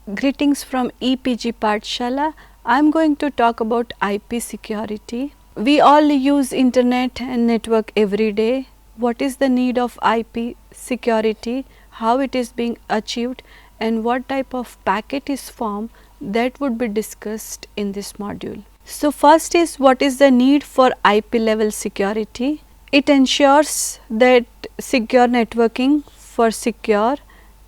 Greetings from EPG Pathshala. I am going to talk about IP security. We all use internet and network every day. What is the need of IP security, how it is being achieved, and what type of packet is formed, that would be discussed in this module. So first is, what is the need for IP level security? It ensures that secure networking for secure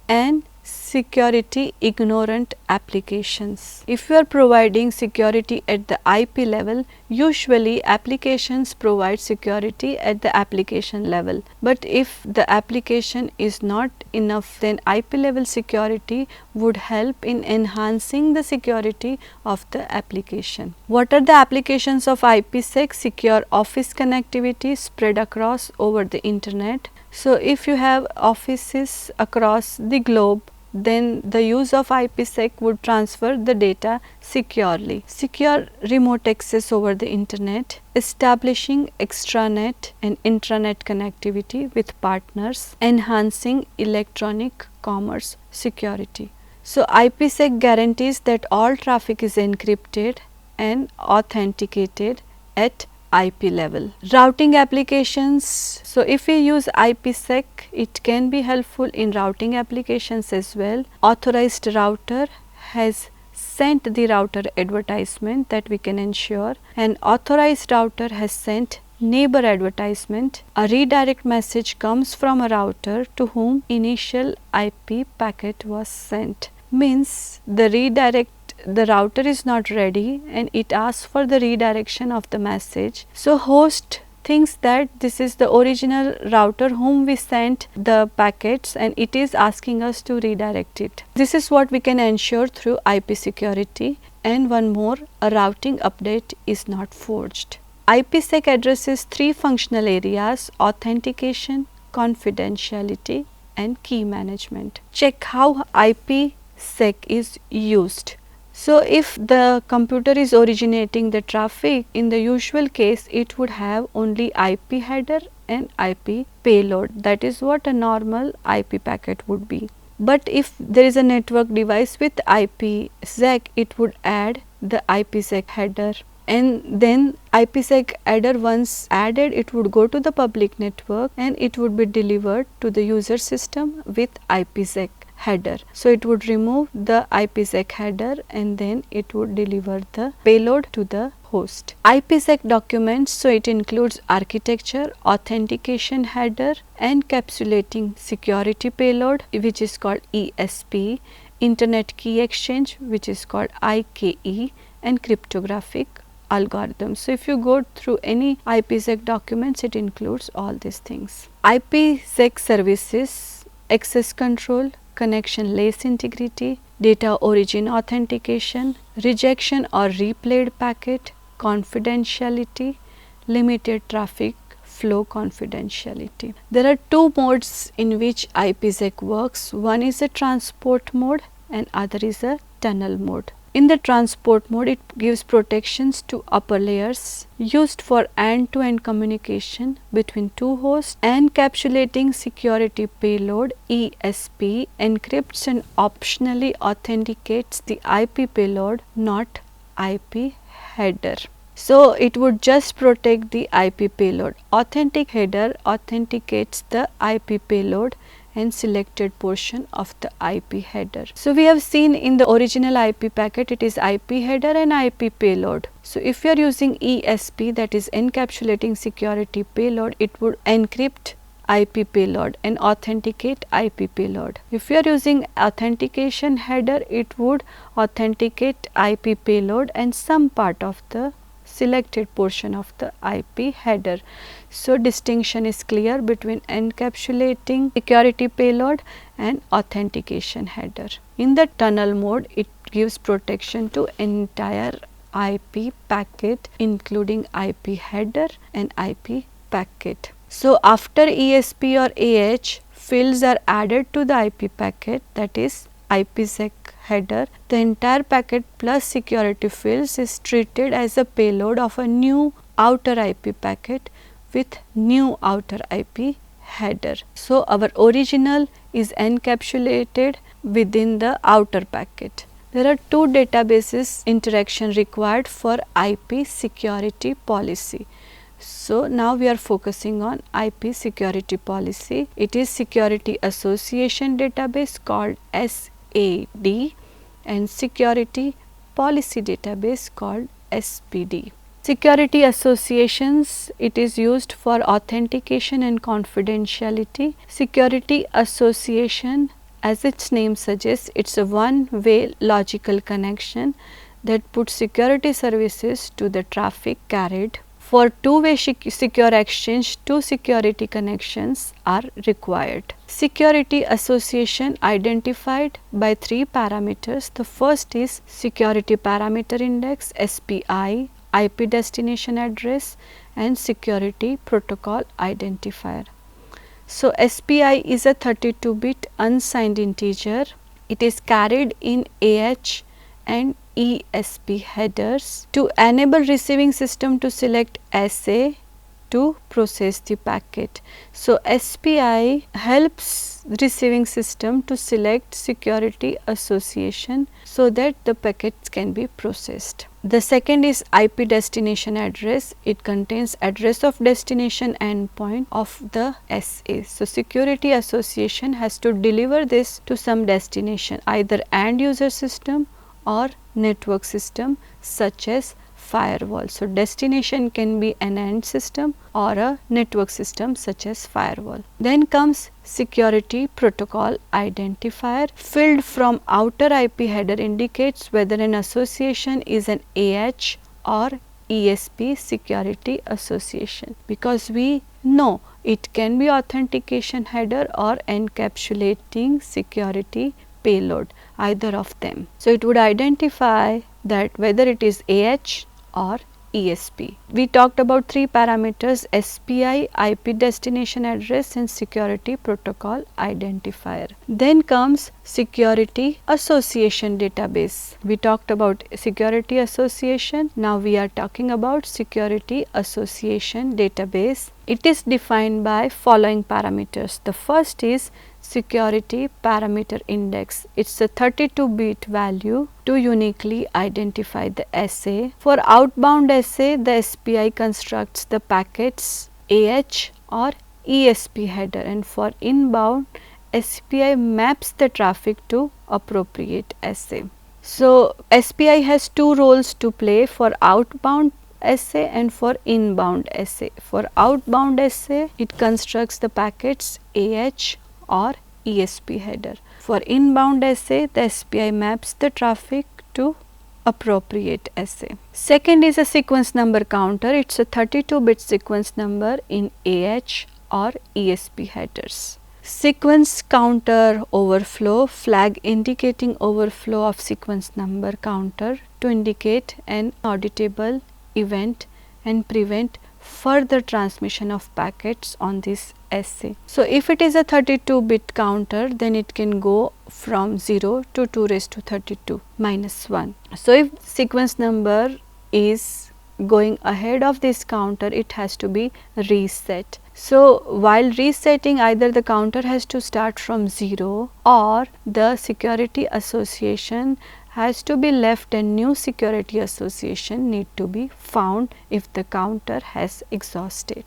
and security ignorant applications. If you are providing security at the IP level, usually applications provide security at the application level. But if the application is not enough, then IP level security would help in enhancing the security of the application. What are the applications of IPsec? Secure office connectivity spread across over the internet. So if you have offices across the globe, then the use of IPsec would transfer the data securely. Secure remote access over the internet, establishing extranet and intranet connectivity with partners, enhancing electronic commerce security. So IPsec guarantees that all traffic is encrypted and authenticated at IP level. Routing applications. So if we use IPsec, it can be helpful in routing applications as well. Authorized router has sent the router advertisement that we can ensure. An authorized router has sent neighbor advertisement. A redirect message comes from a router to whom initial IP packet was sent. Means the router is not ready and it asks for the redirection of the message. So host thinks that this is the original router whom we sent the packets and it is asking us to redirect it. This is what we can ensure through IP security. And one more, a routing update is not forged. IPsec addresses three functional areas: authentication, confidentiality and key management. Check how IPsec is used. So if the computer is originating the traffic, in the usual case it would have only IP header and IP payload. That is what a normal IP packet would be. But if there is a network device with IPsec, it would add the IPsec header, and then IPsec header once added, it would go to the public network and it would be delivered to the user system with IPsec header. So it would remove the IPsec header and then it would deliver the payload to the host. IPsec documents, so it includes architecture, authentication header, encapsulating security payload, which is called ESP, internet key exchange, which is called IKE, and cryptographic algorithms. So if you go through any IPsec documents, it includes all these things. IPsec services: access control, connection layer integrity, data origin authentication, rejection or replayed packet, confidentiality, limited traffic flow confidentiality. There are two modes in which IPsec works. One is a transport mode and other is a tunnel mode. In the transport mode, it gives protections to upper layers used for end-to-end communication between two hosts. Encapsulating security payload (ESP) encrypts and optionally authenticates the IP payload, not IP header. So it would just protect the IP payload. Authentic header authenticates the IP payload and selected portion of the IP header. So we have seen in the original IP packet, it is IP header and IP payload. So if you are using ESP, that is encapsulating security payload, it would encrypt IP payload and authenticate IP payload. If you are using authentication header, it would authenticate IP payload and some part of the selected portion of the IP header. So distinction is clear between encapsulating security payload and authentication header. In the tunnel mode, it gives protection to entire IP packet including IP header and IP packet. So after ESP or AH, fields are added to the IP packet, that is IPsec header. The entire packet plus security fields is treated as a payload of a new outer IP packet with new outer IP header. So our original is encapsulated within the outer packet. There are two databases interaction required for IP security policy. So now we are focusing on IP security policy. It is Security Association Database called SAD and Security Policy Database called SPD. Security associations, it is used for authentication and confidentiality. Security association, as its name suggests, it's a one-way logical connection that puts security services to the traffic carried. For two-way secure exchange, two security connections are required. Security association identified by three parameters. The first is Security Parameter Index SPI, IP destination address and security protocol identifier. So SPI is a 32-bit unsigned integer. It is carried in AH and ESP headers to enable receiving system to select SA to process the packet. So SPI helps receiving system to select security association so that the packets can be processed. The second is IP destination address. It contains address of destination endpoint of the SA. So security association has to deliver this to some destination, either end user system or network system such as firewall. So destination can be an end system or a network system such as firewall. Then comes security protocol identifier. Field from outer IP header indicates whether an association is an AH or ESP security association, because we know it can be authentication header or encapsulating security payload, either of them. So it would identify that whether it is AH or ESP. We talked about three parameters: SPI, IP destination address and security protocol identifier. Then comes security association database. We talked about security association. Now we are talking about security association database. It is defined by following parameters. The first is Security Parameter Index. It's a 32-bit value to uniquely identify the SA. For outbound SA, the SPI constructs the packets AH or ESP header, and for inbound, SPI maps the traffic to appropriate SA. So SPI has two roles to play for outbound SA and for inbound SA. For outbound SA, it constructs the packets AH or ESP header. For inbound SA, the SPI maps the traffic to appropriate SA. Second is a sequence number counter. It's a 32-bit sequence number in AH or ESP headers. Sequence counter overflow, flag indicating overflow of sequence number counter to indicate an auditable event and prevent further transmission of packets on this SA. So if it is a 32-bit counter, then it can go from 0 to 2 raised to 32 minus 1. So if sequence number is going ahead of this counter, it has to be reset. So while resetting, either the counter has to start from 0 or the security association has to be left and new security association need to be found if the counter has exhausted.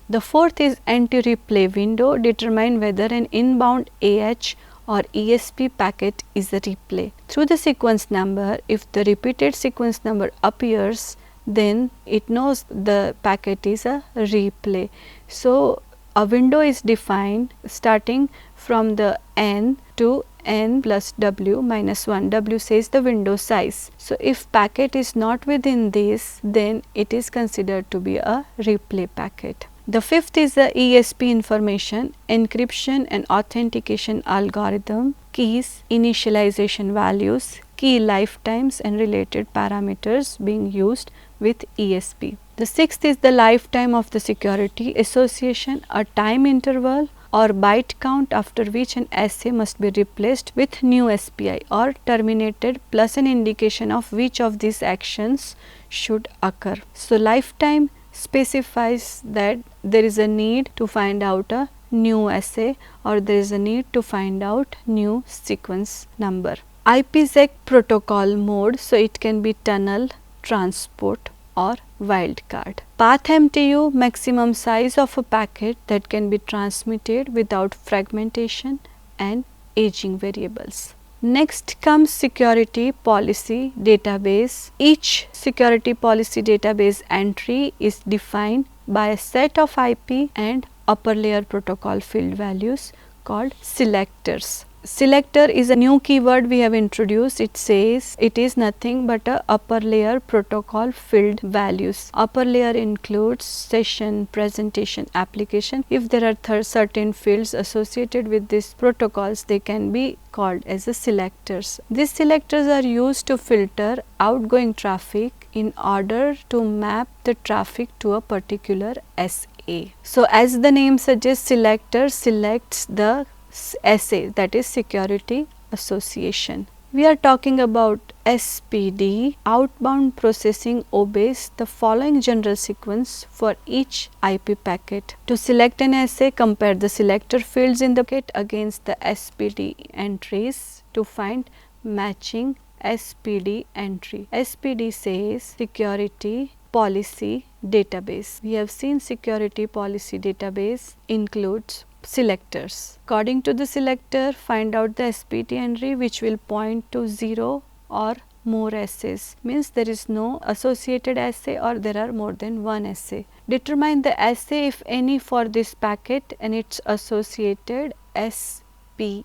The fourth is anti-replay window. Determine whether an inbound AH or ESP packet is a replay. Through the sequence number, if the repeated sequence number appears, then it knows the packet is a replay. So a window is defined starting from the N to N plus W minus 1. W says the window size. So if packet is not within this, then it is considered to be a replay packet. The fifth is the ESP information, encryption and authentication algorithm, keys, initialization values, key lifetimes and related parameters being used with ESP. The sixth is the lifetime of the security association, a time interval or byte count after which an SA must be replaced with new SPI or terminated, plus an indication of which of these actions should occur. So lifetime specifies that there is a need to find out a new essay or there is a need to find out new sequence number. IPsec protocol mode, so it can be tunnel, transport or wildcard. Path MTU, maximum size of a packet that can be transmitted without fragmentation and aging variables. Next comes security policy database. Each security policy database entry is defined by a set of IP and upper layer protocol field values called selectors. Selector is a new keyword we have introduced. It says it is nothing but a upper layer protocol field values. Upper layer includes session, presentation, application. If there are certain fields associated with these protocols, they can be called as a selectors. These selectors are used to filter outgoing traffic in order to map the traffic to a particular SA. So as the name suggests, selector selects the SA, that is security association. We are talking about SPD. Outbound processing obeys the following general sequence for each IP packet. To select an SA, compare the selector fields in the packet against the SPD entries to find matching SPD entry. SPD says security policy database. We have seen security policy database includes selectors. According to the selector, find out the SPD entry which will point to 0 or more SAs, means there is no associated SA or there are more than one SA. Determine the SA if any for this packet and its associated SPI,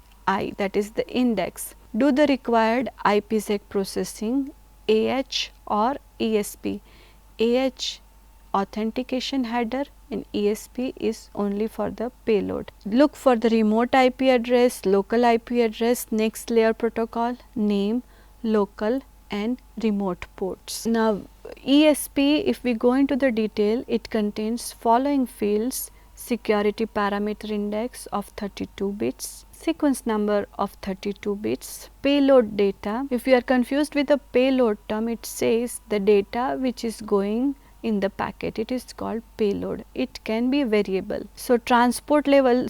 that is the index. Do the required IPsec processing AH or ESP. AH authentication header and ESP is only for the payload. Look for the remote IP address, local IP address, next layer protocol, name, local and remote ports. Now ESP, if we go into the detail, it contains following fields: security parameter index of 32 bits, sequence number of 32 bits, payload data. If you are confused with the payload term, it says the data which is going in the packet, it is called payload. It can be variable. So transport level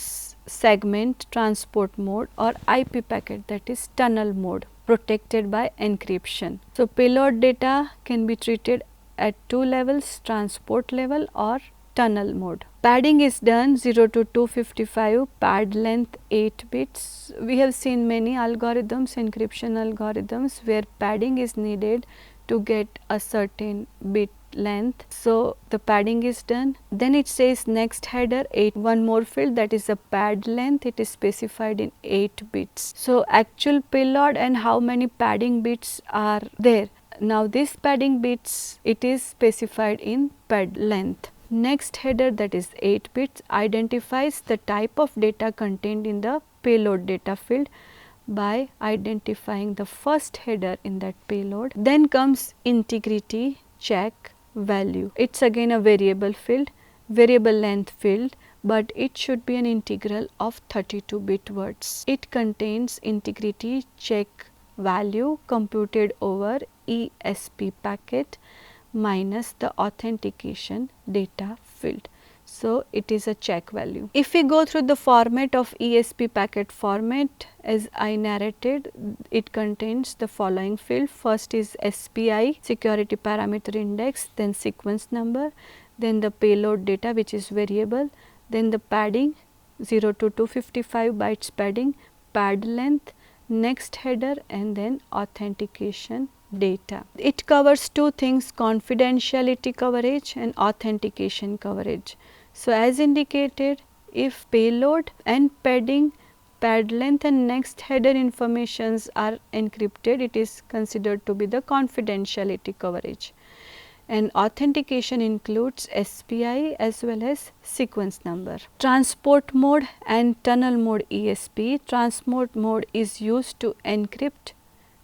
segment, transport mode or IP packet, that is tunnel mode, protected by encryption. So payload data can be treated at two levels: transport level or tunnel mode. Padding is done 0 to 255, pad length 8 bits. We have seen many algorithms, encryption algorithms, where padding is needed to get a certain bit length. So the padding is done. Then it says next header 8, one more field, that is the pad length. It is specified in 8 bits. So actual payload and how many padding bits are there. Now this padding bits, it is specified in pad length. Next header, that is 8 bits, identifies the type of data contained in the payload data field by identifying the first header in that payload. Then comes integrity check value. It's again a variable field, variable length field, but it should be an integral of 32-bit words. It contains integrity check value computed over ESP packet minus the authentication data field. So it is a check value. If we go through the format of ESP packet format, as I narrated, it contains the following field. First is SPI, security parameter index, then sequence number, then the payload data which is variable, then the padding 0 to 255 bytes padding, pad length, next header and then authentication data. It covers two things: confidentiality coverage and authentication coverage. So as indicated, if payload and padding, pad length and next header informations are encrypted, it is considered to be the confidentiality coverage. And authentication includes SPI as well as sequence number. Transport mode and tunnel mode ESP. Transport mode is used to encrypt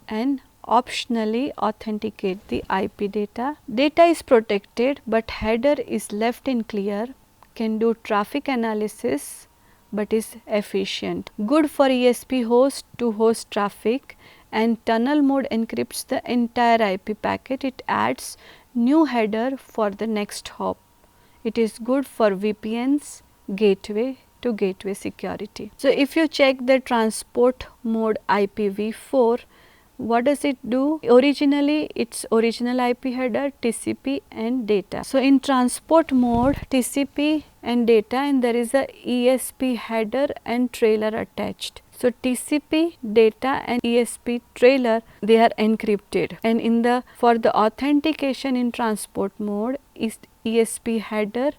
and optionally authenticate the IP data. Data is protected but header is left in clear, can do traffic analysis but is efficient. Good for ESP host to host traffic, and tunnel mode encrypts the entire IP packet. It adds new header for the next hop. It is good for VPNs, gateway to gateway security. So, if you check the transport mode IPv4, what does it do? Originally, its original IP header, TCP and data. So, in transport mode, TCP and data, and there is a ESP header and trailer attached. So, TCP, data and ESP trailer, they are encrypted, and in the for the authentication in transport mode is ESP header,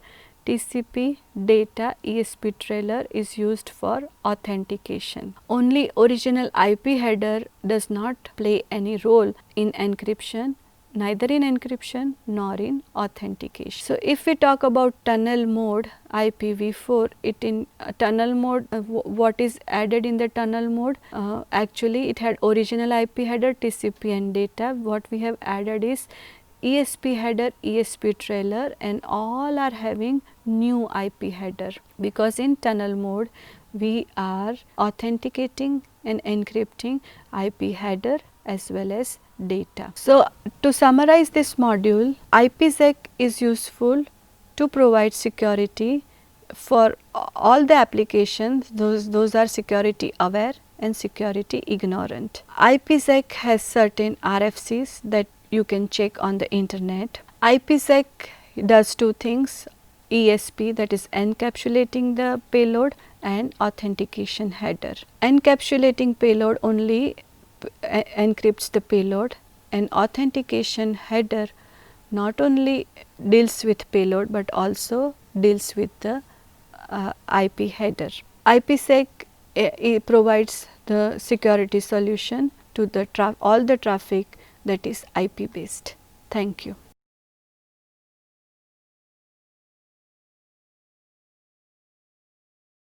TCP, data, ESP trailer is used for authentication. Only original IP header does not play any role in encryption, neither in encryption nor in authentication. So, if we talk about tunnel mode IPv4, it in tunnel mode, what is added in the tunnel mode? Actually, it had original IP header, TCP and data. What we have added is ESP header, ESP trailer, and all are having new IP header, because in tunnel mode we are authenticating and encrypting IP header as well as data. So, to summarize this module, IPsec is useful to provide security for all the applications. Those are security aware and security ignorant. IPsec has certain RFCs that you can check on the internet. IPsec does two things: ESP, that is encapsulating the payload, and authentication header. Encapsulating payload only encrypts the payload, and authentication header not only deals with payload but also deals with the IP header. IPsec provides the security solution to the all the traffic that is IP based. Thank you.